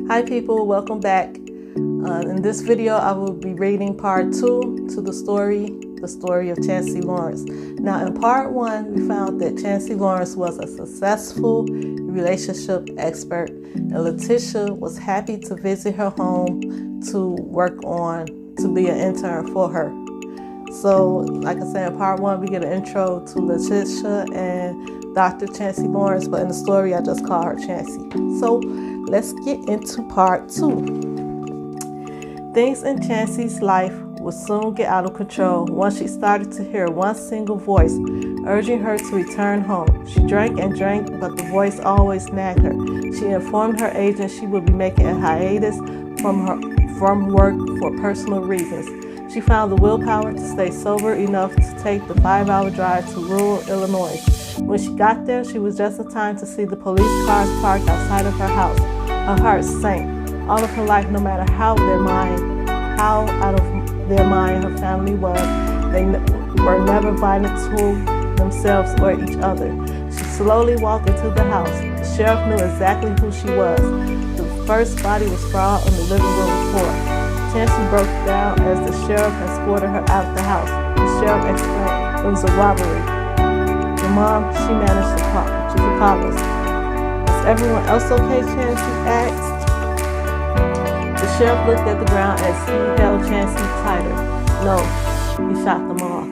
Hi people, welcome back. In this video I will be reading part 2 to the story of Chancey Lawrence. Now in part 1 we found that Chancey Lawrence was a successful relationship expert and Letitia was happy to visit her home to be an intern for her. So like I said, in part 1 we get an intro to Letitia and Dr. Chancey Lawrence, but in the story I just call her Chancey. So let's get into part 2. Things in Chancey's life would soon get out of control once she started to hear one single voice urging her to return home. She drank and drank, but the voice always nagged her. She informed her agent she would be making a hiatus from work for personal reasons. She found the willpower to stay sober enough to take the 5-hour drive to rural Illinois. When she got there, she was just in time to see the police cars parked outside of her house. Her heart sank. All of her life, no matter how out of their mind her family was, they were never violent to themselves or each other. She slowly walked into the house. The sheriff knew exactly who she was. The first body was sprawled on the living room floor. Chancey broke down as the sheriff escorted her out of the house. The sheriff explained it was a robbery. Your mom, she managed to talk. She could call us. Is everyone else okay, Chancey asked. The sheriff looked at the ground as he held Chancey tighter. No, he shot them all.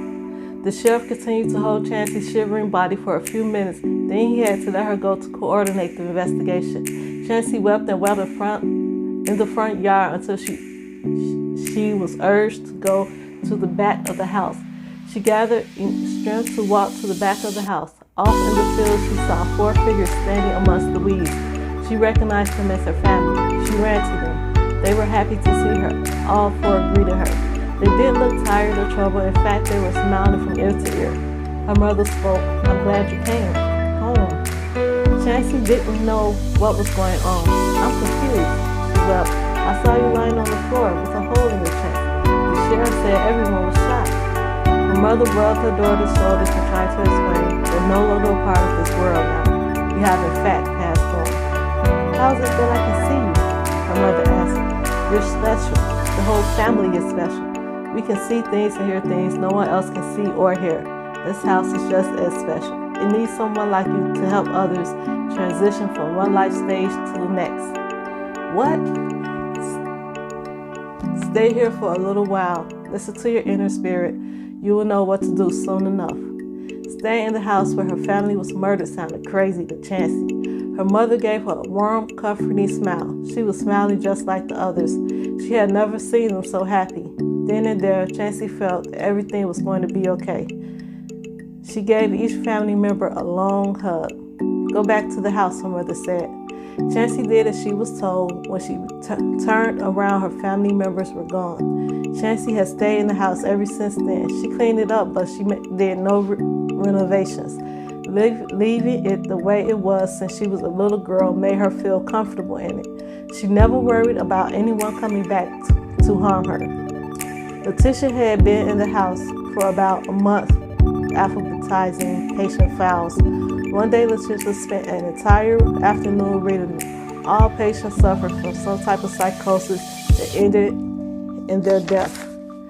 The sheriff continued to hold Chancey's shivering body for a few minutes. Then he had to let her go to coordinate the investigation. Chancey wept and wept in the front yard until she was urged to go to the back of the house. She gathered strength to walk to the back of the house. Off in the field, she saw 4 figures standing amongst the weeds. She recognized them as her family. She ran to them. They were happy to see her. All 4 greeted her. They didn't look tired or troubled. In fact, they were smiling from ear to ear. Her mother spoke. I'm glad you came home. Chancey didn't know what was going on. I'm confused. She wept. I saw you lying on the floor with a hole in your chest. The sheriff said everyone was shot. Her mother rubbed her daughter's shoulders and tried to explain they're no longer a part of this world now. We have in fact passed on. How is it that I can see you? Her mother asked. You're special. The whole family is special. We can see things and hear things no one else can see or hear. This house is just as special. It needs someone like you to help others transition from one life stage to the next. What? Stay here for a little while. Listen to your inner spirit. You will know what to do soon enough. Staying in the house where her family was murdered sounded crazy to Chancey. Her mother gave her a warm, comforting smile. She was smiling just like the others. She had never seen them so happy. Then and there, Chancey felt that everything was going to be okay. She gave each family member a long hug. Go back to the house, her mother said. Chancey did as she was told. When she turned around, her family members were gone. Chancey had stayed in the house ever since then. She cleaned it up, but she did no renovations. Leaving it the way it was since she was a little girl made her feel comfortable in it. She never worried about anyone coming back to harm her. Letitia had been in the house for about a month, alphabetizing patient files. One day, Letitia spent an entire afternoon reading them. All patients suffered from some type of psychosis that ended in their death.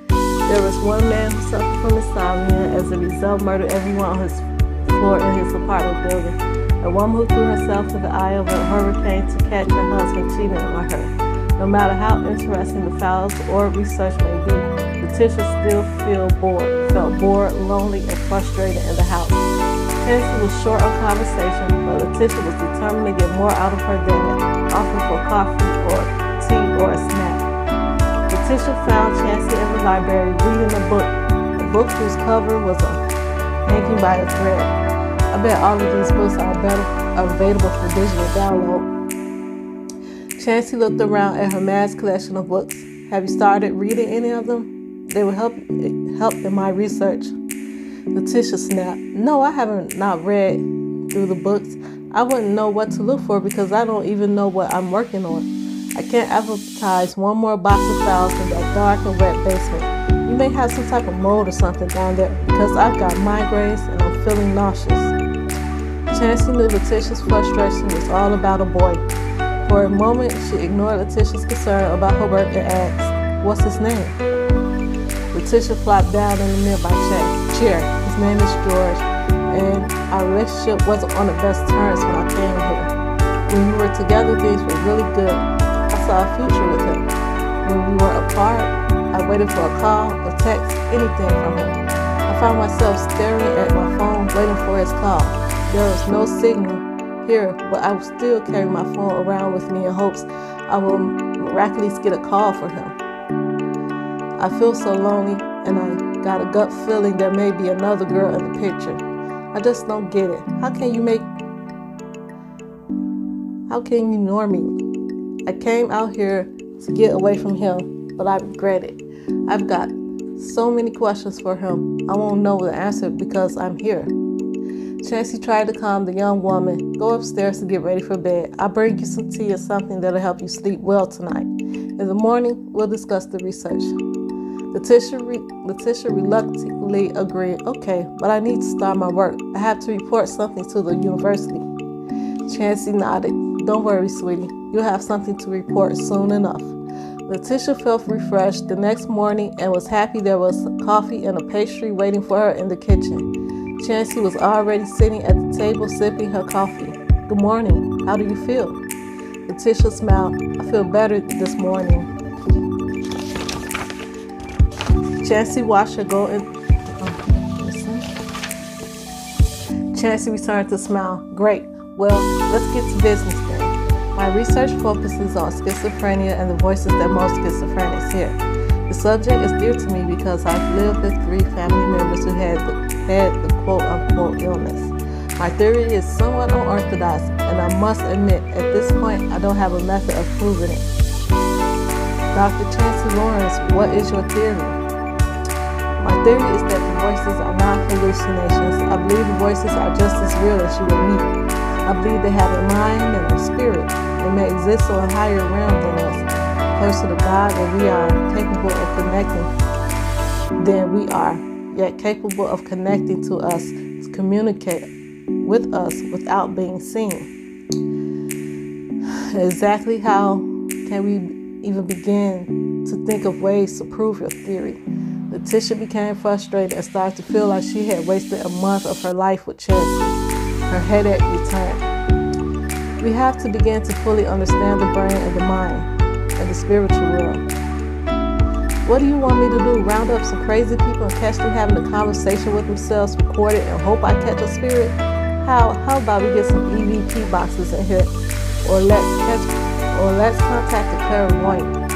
There was one man who suffered from insomnia, as a result murdered everyone on his floor in his apartment building. A woman who threw herself to the eye of a hurricane to catch her husband cheating on her. No matter how interesting the files or research may be, Letitia still felt bored, lonely, and frustrated in the house. Chancey was short on conversation, but Letitia was determined to get more out of her than that, offering for coffee or tea or a snack. Letitia found Chancey in the library reading a book whose cover was hanging by a thread. I bet all of these books are available for digital download. Chancey looked around at her mass collection of books. Have you started reading any of them? They will help in my research. Letitia snapped. No, I haven't not read through the books. I wouldn't know what to look for because I don't even know what I'm working on. I can't advertise one more box of files in that dark and wet basement. You may have some type of mold or something down there because I've got migraines and I'm feeling nauseous. Chancey knew Letitia's frustration was all about a boy. For a moment, she ignored Letitia's concern about her work and asked, "What's his name?" Letitia flopped down in the nearby chair. "His name is George, and our relationship wasn't on the best terms when I came here. When we were together, things were really good. I saw a future with him. When we were apart, I waited for a call, a text, anything from him. I found myself staring at my phone, waiting for his call. There was no signal here, but I would still carry my phone around with me in hopes I will miraculously get a call for him. I feel so lonely, and I got a gut feeling there may be another girl in the picture. I just don't get it. How can you ignore me? I came out here to get away from him, but I regret it. I've got so many questions for him. I won't know the answer because I'm here." Chancey tried to calm the young woman. "Go upstairs to get ready for bed. I'll bring you some tea or something that'll help you sleep well tonight. In the morning, we'll discuss the research." Letitia reluctantly agreed. "Okay, but I need to start my work. I have to report something to the university." Chancey nodded. "Don't worry, sweetie. You'll have something to report soon enough." Letitia felt refreshed the next morning and was happy there was coffee and a pastry waiting for her in the kitchen. Chancey was already sitting at the table sipping her coffee. "Good morning. How do you feel?" Letitia smiled. "I feel better this morning." Chancey watched her go and Chancey returned to smile. "Great. Well, let's get to business then. My research focuses on schizophrenia and the voices that most schizophrenics hear. The subject is dear to me because I've lived with 3 family members who had the quote-unquote illness. My theory is somewhat unorthodox, and I must admit, at this point, I don't have a method of proving it." "Dr. Chancey Lawrence, what is your theory?" "My theory is that the voices are not hallucinations. I believe the voices are just as real as you and me. I believe they have a mind and a spirit. They may exist on a higher realm than us, closer to God than we are, capable of connecting than we are, yet capable of connecting to us, to communicate with us without being seen." Exactly how can we even begin to think of ways to prove your theory? Letitia became frustrated and started to feel like she had wasted a month of her life with Chancey. Her headache returned. "We have to begin to fully understand the brain and the mind and the spiritual world." "What do you want me to do? Round up some crazy people and catch them having a conversation with themselves, record it, and hope I catch a spirit? How about we get some EVP boxes in here? Or let's contact the clairvoyant."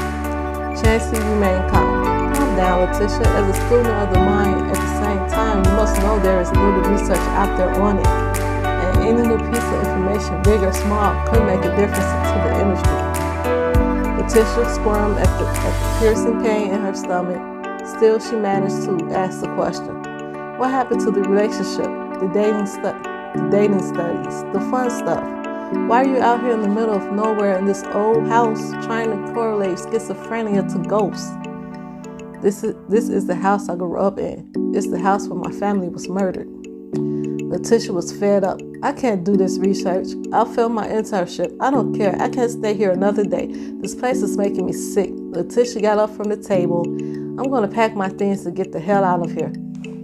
Chancey remained calm. "Calm down, Letitia. As a student of the mind, at the same time, you must know there is little research out there on it. And any new piece of information, big or small, could make a difference to the industry." Letitia squirmed at the piercing pain in her stomach. Still, she managed to ask the question. "What happened to the relationship, the dating studies, the fun stuff? Why are you out here in the middle of nowhere in this old house trying to correlate schizophrenia to ghosts?" This is the house I grew up in. It's the house where my family was murdered." Letitia was fed up. "I can't do this research. I'll fail my internship. I don't care. I can't stay here another day. This place is making me sick." Letitia got up from the table. "I'm going to pack my things to get the hell out of here."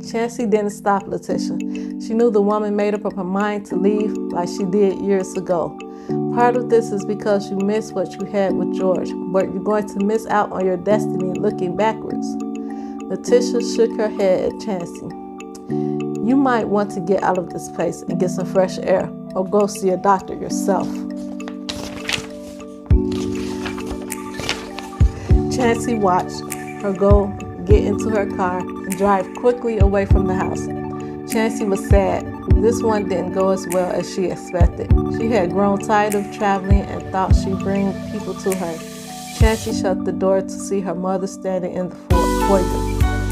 Chancey didn't stop Letitia. She knew the woman made up her mind to leave like she did years ago. "Part of this is because you miss what you had with George, but you're going to miss out on your destiny looking backwards." Letitia shook her head at Chancey. "You might want to get out of this place and get some fresh air, or go see a doctor yourself." Chancey watched her go get into her car and drive quickly away from the house. Chancey was sad. This one didn't go as well as she expected. She had grown tired of traveling and thought she'd bring people to her. Chancey shut the door to see her mother standing in the foyer.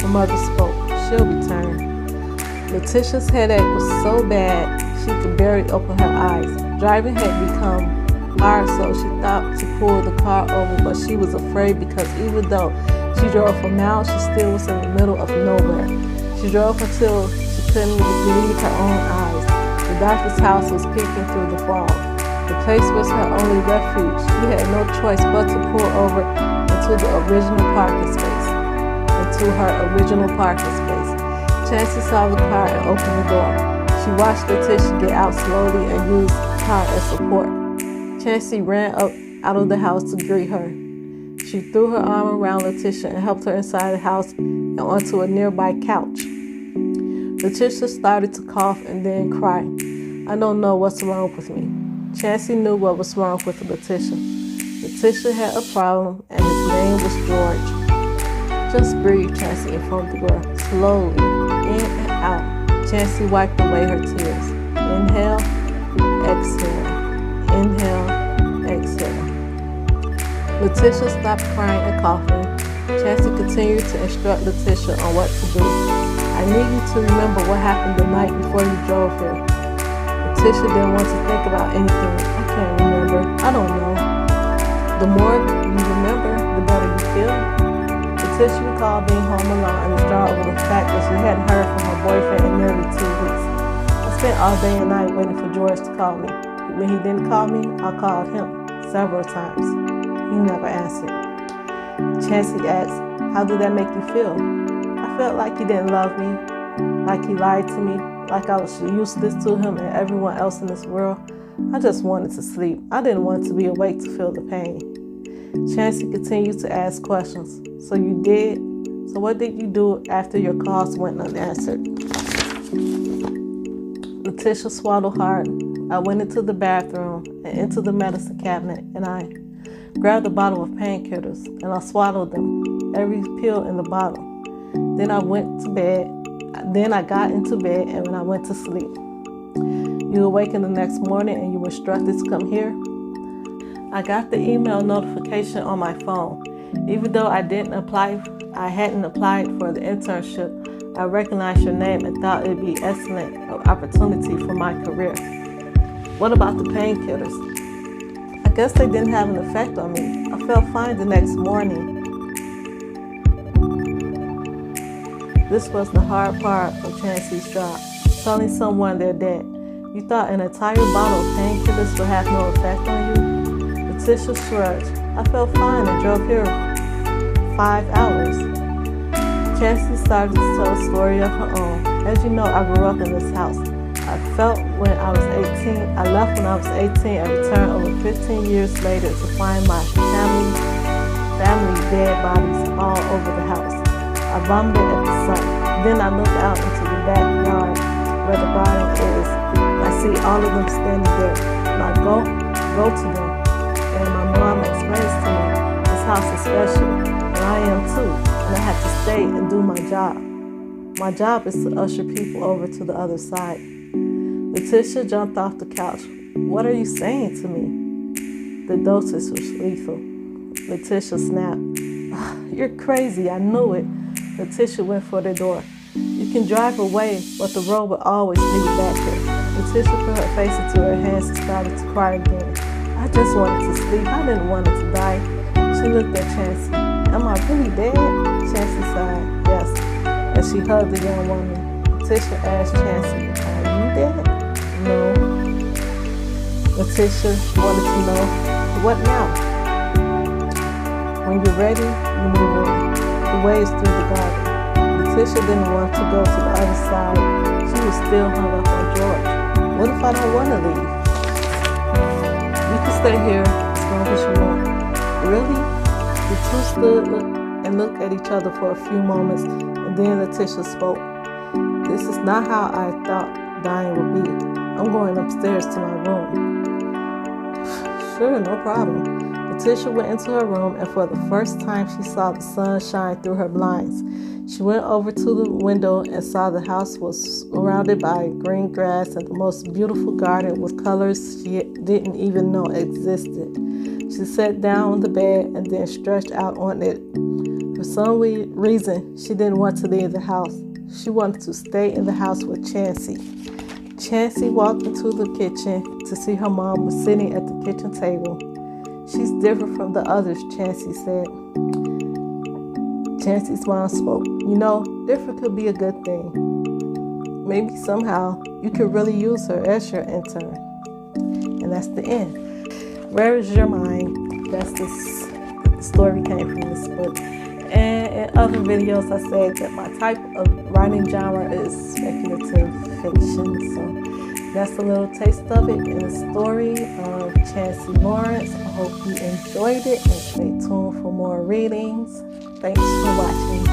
Her mother spoke. "She'll return." Letitia's headache was so bad she could barely open her eyes. Driving had become hard, so she thought to pull the car over, but she was afraid because even though she drove for miles, she still was in the middle of nowhere. She drove until she couldn't believe her own eyes. The doctor's house was peeking through the fog. The place was her only refuge. She had no choice but to pull over into her original parking space. Chancey saw the car and opened the door. She watched Letitia get out slowly and use the car as support. Chancey ran out of the house to greet her. She threw her arm around Letitia and helped her inside the house and onto a nearby couch. Letitia started to cough and then cry. "I don't know what's wrong with me." Chancey knew what was wrong with Letitia. Letitia had a problem and his name was George. "Just breathe," Chancey informed the girl. Slowly, in and out. Chancey wiped away her tears. Inhale, exhale. Inhale, exhale. Letitia stopped crying and coughing. Chancey continued to instruct Letitia on what to do. "I need you to remember what happened the night before you drove here." Letitia didn't want to think about anything. "I can't remember. I don't know." "The more you remember, the better you feel." Letitia recalled being home alone and distraught over the fact that she hadn't heard from her boyfriend in nearly 2 weeks. "I spent all day and night waiting for George to call me. When he didn't call me, I called him several times. He never answered." Chancey asked, "How did that make you feel?" "I felt like he didn't love me, like he lied to me, like I was useless to him and everyone else in this world. I just wanted to sleep. I didn't want to be awake to feel the pain." Chancey continued to ask questions. "So you did? So what did you do after your calls went unanswered?" Letitia swallowed hard. "I went into the bathroom and into the medicine cabinet and I grabbed a bottle of painkillers and I swallowed them, every pill in the bottle. Then I got into bed and when I went to sleep." "You awakened the next morning and you were instructed to come here?" "I got the email notification on my phone. Even though I hadn't applied for the internship, I recognized your name and thought it'd be an excellent opportunity for my career." "What about the painkillers?" "I guess they didn't have an effect on me. I felt fine the next morning." This was the hard part of Chancey's job, telling someone they're dead. "You thought an entire bottle of painkillers would have no effect on you?" Letitia shrugged. "I felt fine and drove here 5 hours. Chancey started to tell a story of her own. "As you know, I grew up in this house. I left when I was 18 and returned over 15 years later to find my family's dead bodies all over the house. I vomited at the sight. Then I looked out into the backyard where the garden is. I see all of them standing there. And I go to them. And my mom explains to me, this house is special. And I am too. And I have to stay and do my job. My job is to usher people over to the other side." Letitia jumped off the couch. "What are you saying to me?" "The dosage was lethal." Letitia snapped. "You're crazy, I knew it." Letitia went for the door. "You can drive away, but the road will always lead back here." Letitia put her face into her hands and started to cry again. "I just wanted to sleep. I didn't want it to die." She looked at Chancey. "Am I really dead?" Chancey sighed. "Yes." As she hugged the young woman, Letitia asked Chancey, "Are you dead?" "No." Letitia wanted to know, "What now?" "When you're ready, you move on. The way is through the garden." Letitia didn't want to go to the other side. She was still hung up on George. "What if I don't want to leave?" "You can stay here as long as you want." "Really?" The two stood and looked at each other for a few moments, and then Letitia spoke. "This is not how I thought dying would be. I'm going upstairs to my room." "Sure, no problem." Letitia went into her room, and for the first time she saw the sun shine through her blinds. She went over to the window and saw the house was surrounded by green grass and the most beautiful garden with colors she didn't even know existed. She sat down on the bed and then stretched out on it. For some reason, she didn't want to leave the house. She wanted to stay in the house with Chancey. Chancey walked into the kitchen to see her mom was sitting at the kitchen table. "She's different from the others," Chancey said. Chancey's mom spoke. "You know, different could be a good thing. Maybe somehow you could really use her as your intern." And that's the end. Where is your mind? That's the story came from this book. And in other videos, I said that my type of writing genre is speculative fiction. So that's a little taste of it in the Story of Chancey Lawrence. I hope you enjoyed it and stay tuned for more readings. Thanks for watching.